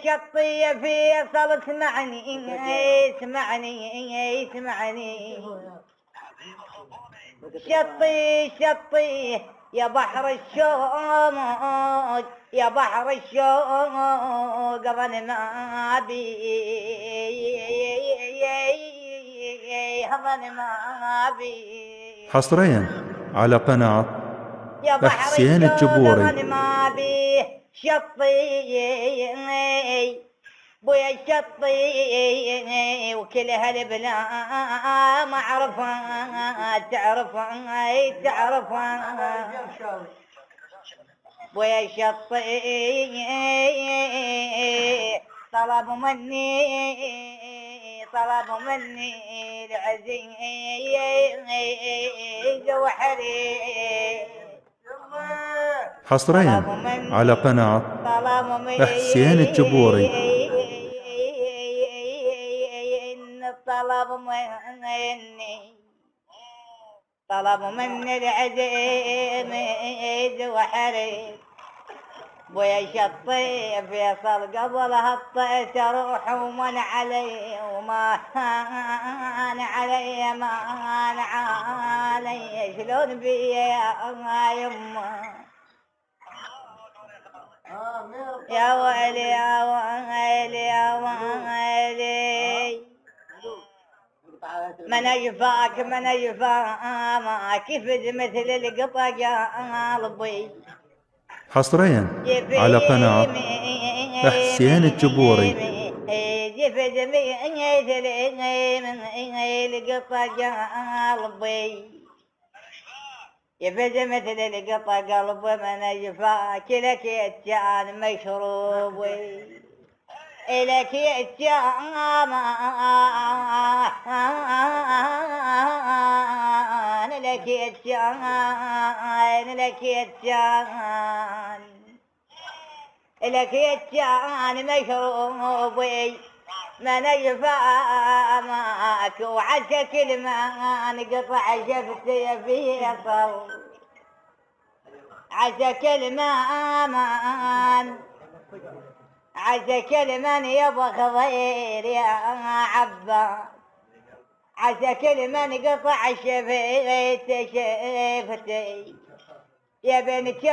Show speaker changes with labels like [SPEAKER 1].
[SPEAKER 1] الشطية فيصل اسمعني شطي يا بحر الشوق يا بحر الشوق ظن ما بي ظن ما بي
[SPEAKER 2] حصريا على قناة
[SPEAKER 1] يا بحر
[SPEAKER 2] حسين
[SPEAKER 1] الشوق
[SPEAKER 2] الجبوري.
[SPEAKER 1] ظن ما بي شطي بويا الشطي وكل هالبلا ما عرفها تعرفها بويا الشطي طلبوا مني العزيز وحري
[SPEAKER 2] حصريا على قناة حسين الجبوري.
[SPEAKER 1] طلبوا مني العزيز وحري ويا شطي فيصل قبلها الطيش روح ومن علي وما انا علي شلون بي يا يما يا ويلي يا ويلي يا ويلي من يفاك كيف مثل القطع قلبي.
[SPEAKER 2] حصريا على قناة حسين الجبوري.
[SPEAKER 1] جفد القطع قلبي يفد مثل القطع قلبي من يفاك لك يتجان مشروبي لك يتجان لك يتجان لك يتجان مشروبي من يفامك وعسى كل ما نقطع شفتي فيصل عسى كل من يبغى خضير يا عباس عسى كل من قطع شفتي يا بنت